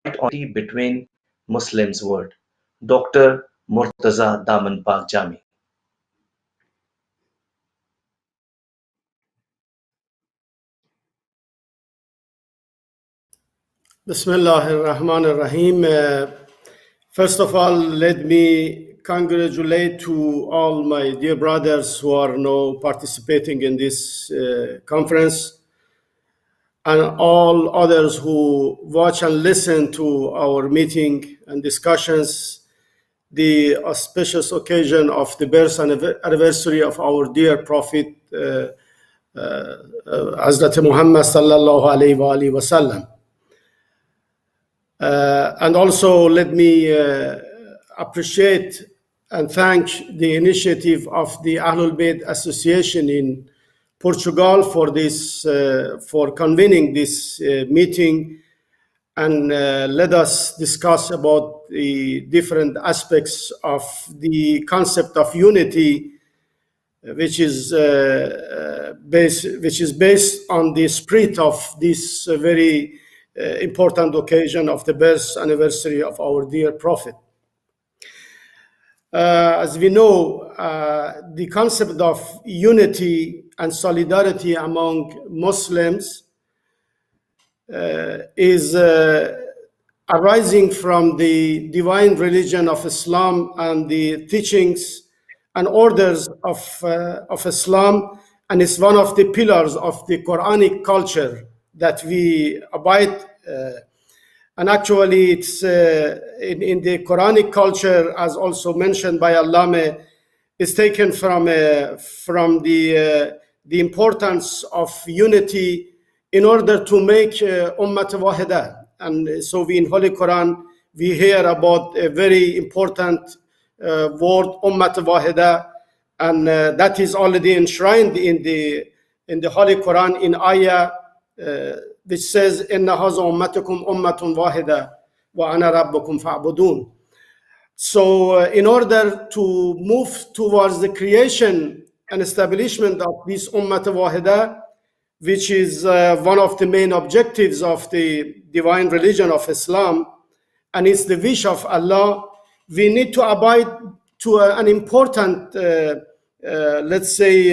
on between Muslims word. Dr. Murtaza Damanpaak Jami. Bismillah ar-Rahman ar-Rahim. First of all, let me congratulate to all my dear brothers who are now participating in this conference, and all others who watch and listen to our meeting and discussions, the auspicious occasion of the birth anniversary of our dear Prophet, Hazrat Muhammad sallallahu alayhi wa sallam. And also let me appreciate and thank the initiative of the Ahlul Bayt Association in Portugal for this, for convening this meeting, and let us discuss about the different aspects of the concept of unity, which is based on the spirit of this very important occasion of the birth anniversary of our dear Prophet. As we know, the concept of unity and solidarity among Muslims is arising from the divine religion of Islam and the teachings and orders of Islam, and it's one of the pillars of the Quranic culture that we abide. And actually, it's in the Quranic culture, as also mentioned by Allama, is taken from the importance of unity in order to make Ummat Wahida. And so we in Holy Quran, we hear about a very important word, Ummat Wahida, and that is already enshrined in the Holy Quran in ayah which says, "Inna haza ummatukum ummatun wahida wa ana rabbukum fa'budun." So in order to move towards the creation and establishment of this Ummat Wahida, which is one of the main objectives of the divine religion of Islam, and it's the wish of Allah, we need to abide to an important, let's say,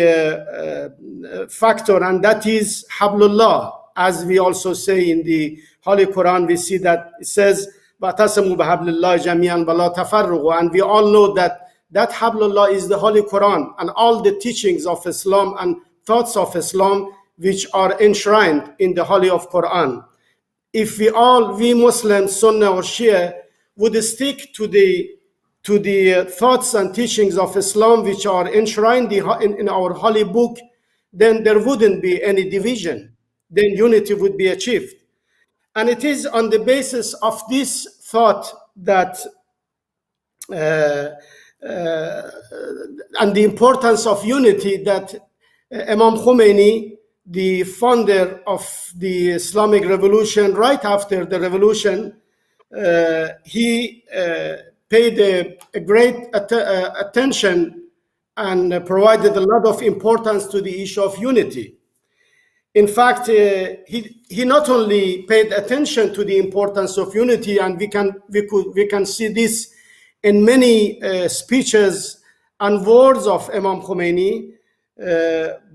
factor, and that is Hablullah. As we also say in the Holy Quran, we see that it says, وَأَتَصِمُوا بِحَبْلِ اللَّهِ جَمِيعًا وَلَا تَفَرَّقُوا, and we all know that Hablullah is the Holy Quran and all the teachings of Islam and thoughts of Islam which are enshrined in the Holy of Quran. If we Muslims, Sunnah or Shia, would stick to the thoughts and teachings of Islam which are enshrined in our holy book, then there wouldn't be any division. Then unity would be achieved. And it is on the basis of this thought that and the importance of unity that Imam Khomeini, the founder of the Islamic revolution, right after the revolution, he paid a great attention and provided a lot of importance to the issue of unity. In fact, he not only paid attention to the importance of unity, and we can see this in many speeches and words of Imam Khomeini,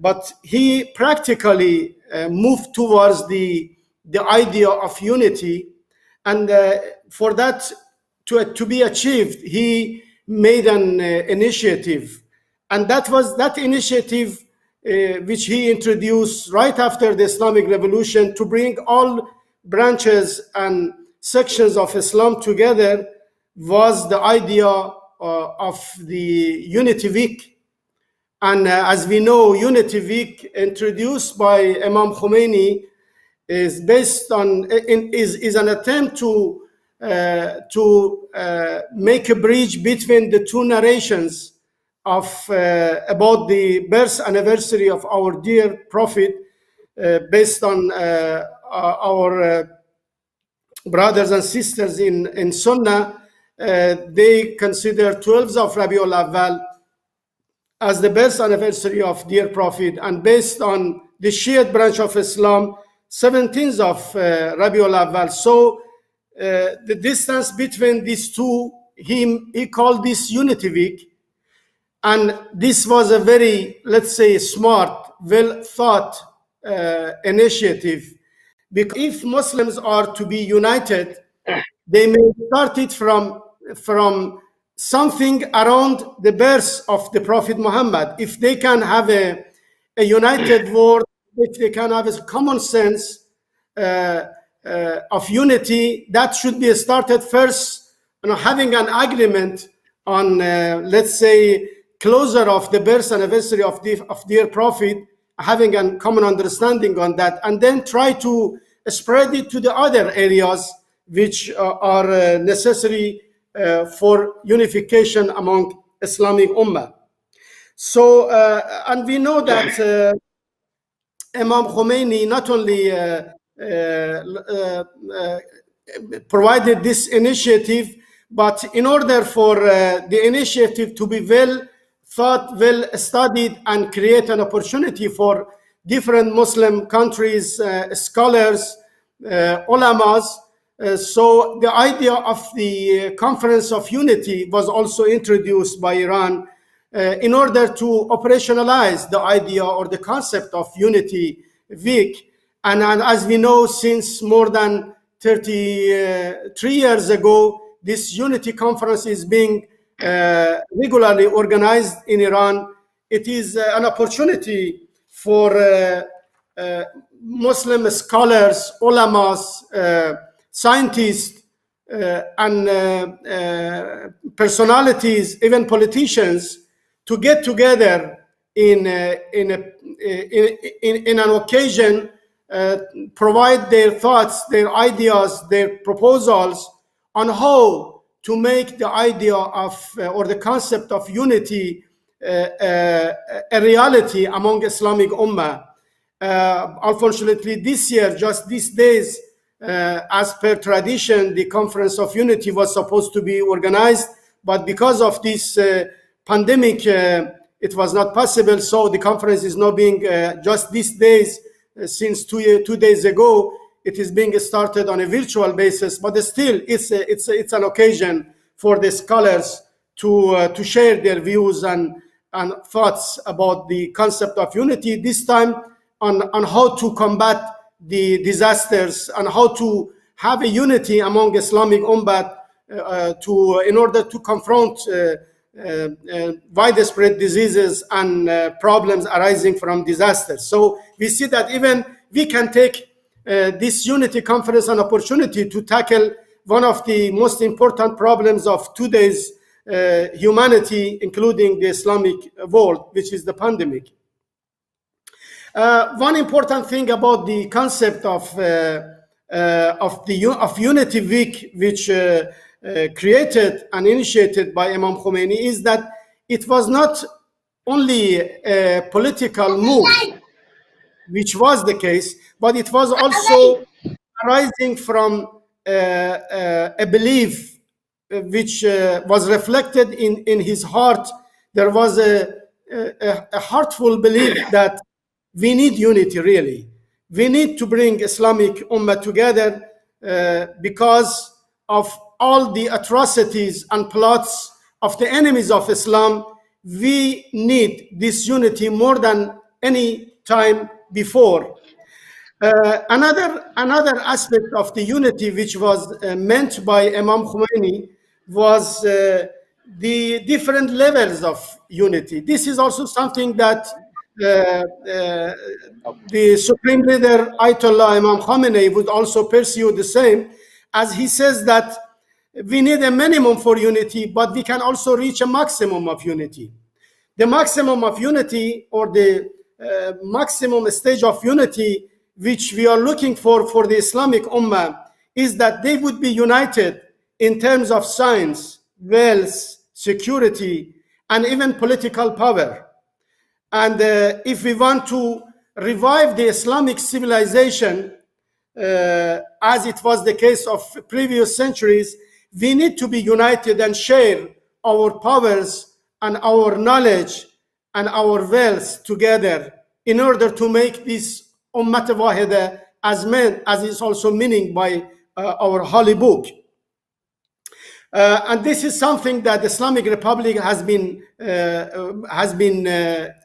but he practically moved towards the idea of unity, and for that to be achieved, he made an initiative, and that initiative which he introduced right after the Islamic revolution, to bring all branches and sections of Islam together, was the idea of the Unity Week. And as we know, Unity Week, introduced by Imam Khomeini, is based on is an attempt to make a bridge between the two narrations of about the birth anniversary of our dear Prophet, based on our brothers and sisters in Sunnah. They consider 12th of Rabiul Awwal as the birth anniversary of dear Prophet, and based on the Shiite branch of Islam, 17th of Rabiul Awwal. So the distance between these two, he called this Unity Week. And this was a very, let's say, smart, well thought initiative. Because if Muslims are to be united, they may start it from something around the birth of the Prophet Muhammad. If they can have a united world, if they can have a common sense of unity, that should be started first, having an agreement on, let's say, closer of the birth anniversary of their Prophet, having a common understanding on that, and then try to spread it to the other areas which are necessary for unification among Islamic Ummah. So, and we know that Imam Khomeini not only provided this initiative, but in order for the initiative to be well thought, well studied, and create an opportunity for different Muslim countries, scholars, ulamas. So the idea of the Conference of Unity was also introduced by Iran in order to operationalize the idea or the concept of Unity Week. And as we know, since more than 33 years ago, this Unity Conference is being regularly organized in Iran. It is an opportunity for Muslim scholars, ulamas, scientists, and personalities, even politicians, to get together in an occasion, provide their thoughts, their ideas, their proposals on how to make the idea of or the concept of unity a reality among Islamic Ummah. Unfortunately, this year, just these days, as per tradition, the Conference of Unity was supposed to be organized, but because of this pandemic, it was not possible. So the conference is now being just these days, since 2 days ago, it is being started on a virtual basis. But still, it's an occasion for the scholars to share their views and thoughts about the concept of unity. This time on how to combat the disasters and how to have a unity among Islamic Ummah in order to confront widespread diseases and problems arising from disasters. So we see that even we can take this Unity Conference an opportunity to tackle one of the most important problems of today's humanity, including the Islamic world, which is the pandemic. One important thing about the concept of Unity Week, which created and initiated by Imam Khomeini, is that it was not only a political move, which was the case, but it was also arising from a belief which was reflected in his heart. There was a heartful belief that we need unity, really. We need to bring Islamic Ummah together because of all the atrocities and plots of the enemies of Islam. We need this unity more than any time before. Another aspect of the unity which was meant by Imam Khomeini was the different levels of unity. This is also something that the Supreme Leader Ayatollah Imam Khamenei would also pursue the same, as he says that we need a minimum for unity, but we can also reach a maximum of unity. The maximum of unity, or the maximum stage of unity which we are looking for the Islamic Ummah, is that they would be united in terms of science, wealth, security, and even political power. And if we want to revive the Islamic civilization, as it was the case of previous centuries, we need to be united and share our powers and our knowledge and our wealth together in order to make this Ummat Wahida, as is also meaning by our holy book. And this is something that the Islamic Republic has been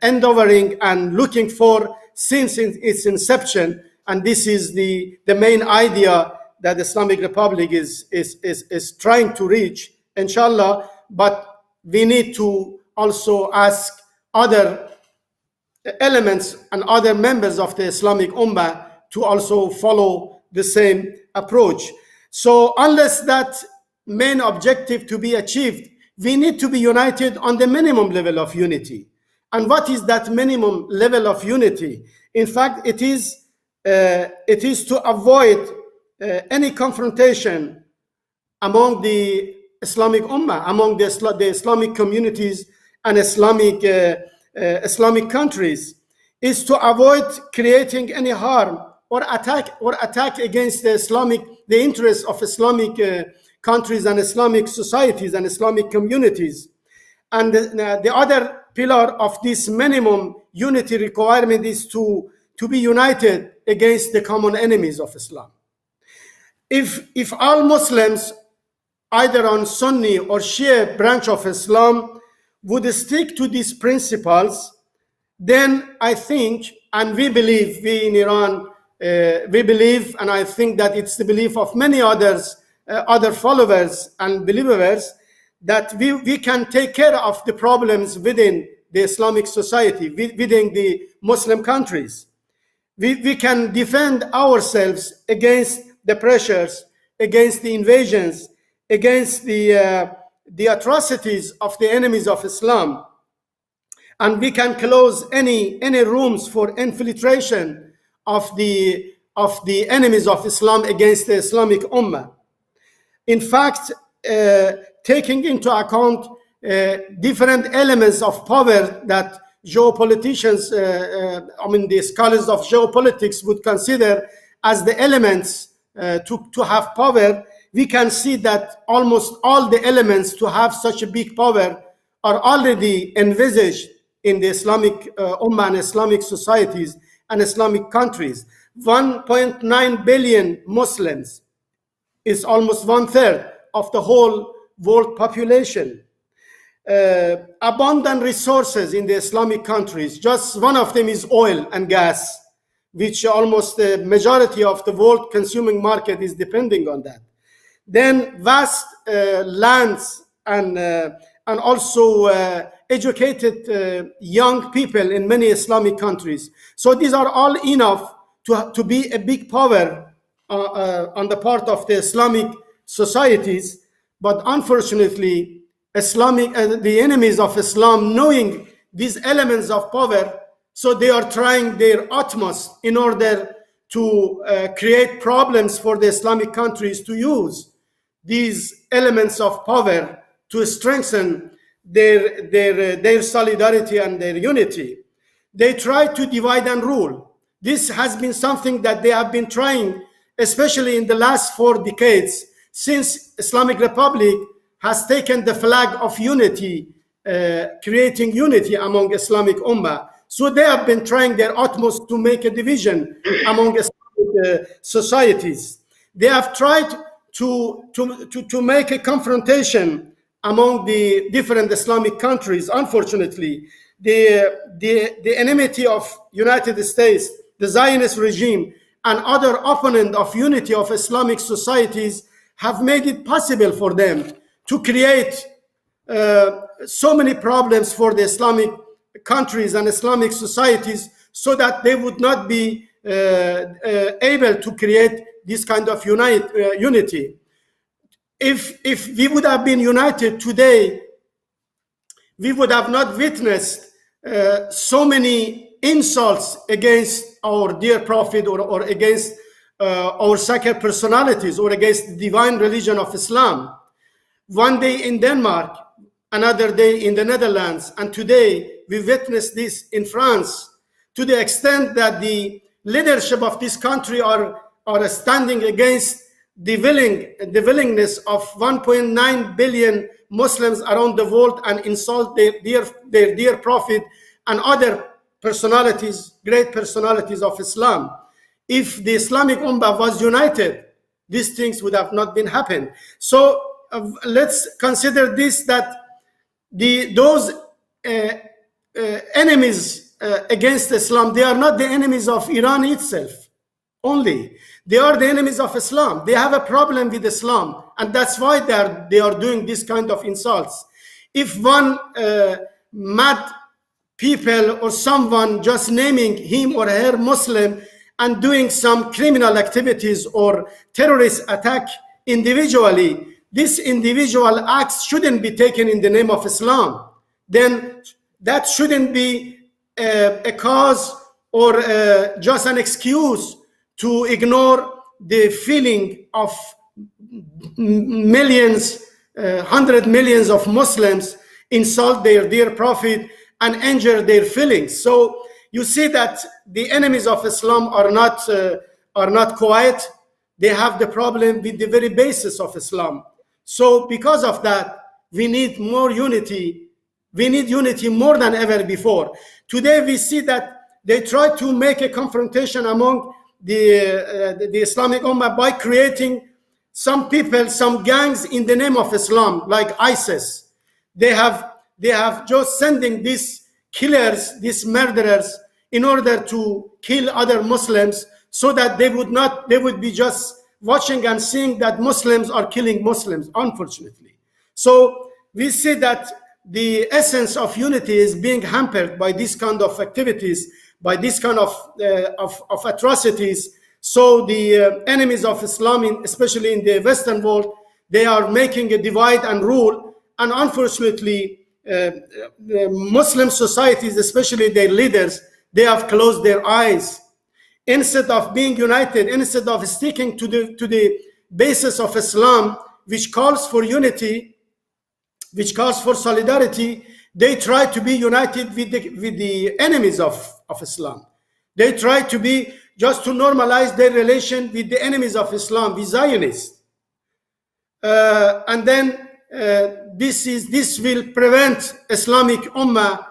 endeavoring and looking for since its inception. And this is the main idea that the Islamic Republic is trying to reach, inshallah. But we need to also ask other elements and other members of the Islamic Ummah to also follow the same approach. So unless that main objective to be achieved, we need to be united on the minimum level of unity. And what is that minimum level of unity? In fact, it is to avoid any confrontation among the Islamic Ummah, among the Islamic communities and Islamic countries, is to avoid creating any harm or attack against the interests of Islamic countries and Islamic societies and Islamic communities. And the other pillar of this minimum unity requirement is to be united against the common enemies of Islam. If all Muslims, either on Sunni or Shia branch of Islam, would stick to these principles, then I think, and we believe, we in Iran, we believe, and I think that it's the belief of many others, other followers and believers, that we can take care of the problems within the Islamic society, within the Muslim countries. We can defend ourselves against the pressures, against the invasions, against the atrocities of the enemies of Islam. And we can close any rooms for infiltration of the enemies of Islam against the Islamic Ummah. In fact, taking into account different elements of power that geopoliticians, the scholars of geopolitics would consider as the elements to have power, we can see that almost all the elements to have such a big power are already envisaged in the Islamic Ummah and Islamic societies and Islamic countries. 1.9 billion Muslims is almost 1/3 of the whole world population. Abundant resources in the Islamic countries. Just one of them is oil and gas, which almost the majority of the world consuming market is depending on that. Then vast lands and also educated young people in many Islamic countries. So these are all enough to be a big power on the part of the Islamic societies. But unfortunately, the enemies of Islam, knowing these elements of power, so they are trying their utmost in order to create problems for the Islamic countries to use these elements of power to strengthen their solidarity and their unity. They try to divide and rule. This has been something that they have been trying, especially in the last 4 decades, since Islamic Republic has taken the flag of unity, creating unity among Islamic Ummah. So they have been trying their utmost to make a division among Islamic societies. They have tried to make a confrontation among the different Islamic countries. Unfortunately, the enmity of United States, the Zionist regime, and other opponents of unity of Islamic societies have made it possible for them to create so many problems for the Islamic countries and Islamic societies, so that they would not be able to create this kind of unity. If we would have been united today, we would have not witnessed so many insults against our dear Prophet or against our sacred personalities or against the divine religion of Islam. One day in Denmark, another day in the Netherlands, and today we witness this in France, to the extent that the leadership of this country are standing against the willingness of 1.9 billion Muslims around the world and insult their dear Prophet and other personalities, great personalities of Islam. If the Islamic Ummah was united, these things would have not been happened. So let's consider this, that those enemies against Islam, they are not the enemies of Iran itself only. They are the enemies of Islam. They have a problem with Islam, and that's why they are doing this kind of insults. If one mad people or someone just naming him or her Muslim and doing some criminal activities or terrorist attack individually, this individual acts shouldn't be taken in the name of Islam. Then that shouldn't be a cause or just an excuse to ignore the feeling of millions, 100 millions of Muslims, insult their dear Prophet and injure their feelings. So you see that the enemies of Islam are not quiet. They have the problem with the very basis of Islam. So because of that, we need more unity. We need unity more than ever before. Today we see that they try to make a confrontation among the Islamic Ummah by creating some people, some gangs in the name of Islam, like ISIS. They have just sending these killers, these murderers, in order to kill other Muslims, so that they would be just watching and seeing that Muslims are killing Muslims, unfortunately. So we see that the essence of unity is being hampered by this kind of activities, by this kind of atrocities. So the enemies of Islam, especially in the Western world, they are making a divide and rule. And unfortunately, Muslim societies, especially their leaders, they have closed their eyes. Instead of being united, instead of sticking to the basis of Islam, which calls for unity, which calls for solidarity, they try to be united with the enemies of Islam. They try to be just to normalize their relation with the enemies of Islam, the Zionists. And then this will prevent Islamic Ummah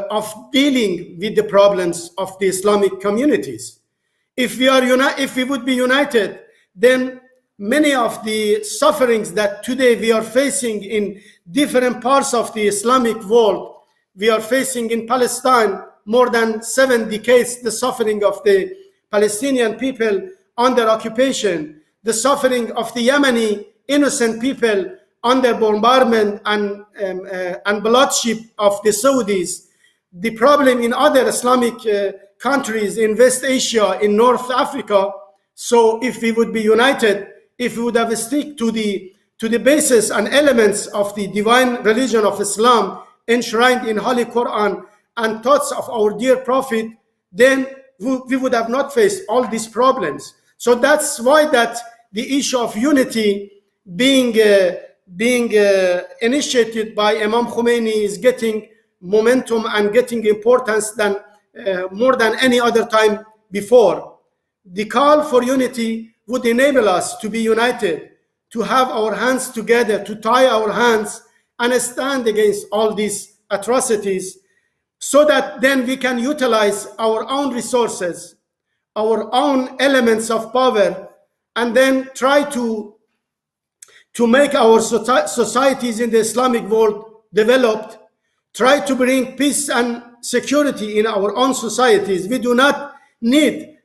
of dealing with the problems of the Islamic communities. If we would be united, then many of the sufferings that today we are facing in different parts of the Islamic world, we are facing in Palestine more than 7 decades, the suffering of the Palestinian people under occupation, the suffering of the Yemeni innocent people under bombardment and bloodshed of the Saudis, the problem in other Islamic countries in West Asia, in North Africa. So if we would be united, if we would have stick to the basis and elements of the divine religion of Islam enshrined in Holy Quran and thoughts of our dear Prophet, then we would have not faced all these problems. So that's why that the issue of unity being initiated by Imam Khomeini is getting momentum and getting importance than more than any other time before. The call for unity would enable us to be united, to have our hands together, to tie our hands and stand against all these atrocities, so that then we can utilize our own resources, our own elements of power, and then try to make our societies in the Islamic world developed, try to bring peace and security in our own societies. We do not need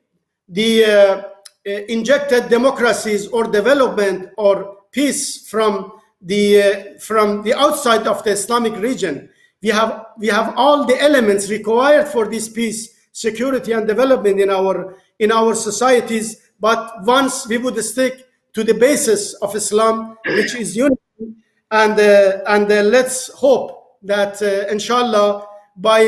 the injected democracies or development or peace from the outside of the Islamic region. We have all the elements required for this peace, security, and development in our societies. But once we would stick to the basis of Islam, which is unity, and let's hope that inshallah by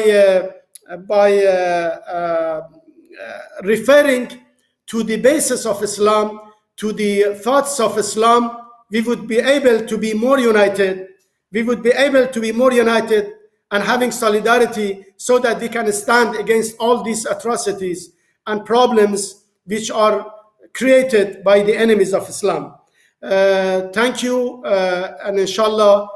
referring to the basis of Islam, to the thoughts of Islam, we would be able to be more united. We would be able to be more united and having solidarity, so that we can stand against all these atrocities and problems which are created by the enemies of Islam. Thank you, and inshallah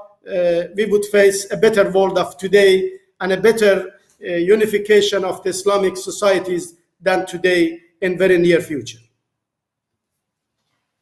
we would face a better world of today and a better unification of the Islamic societies than today in very near future.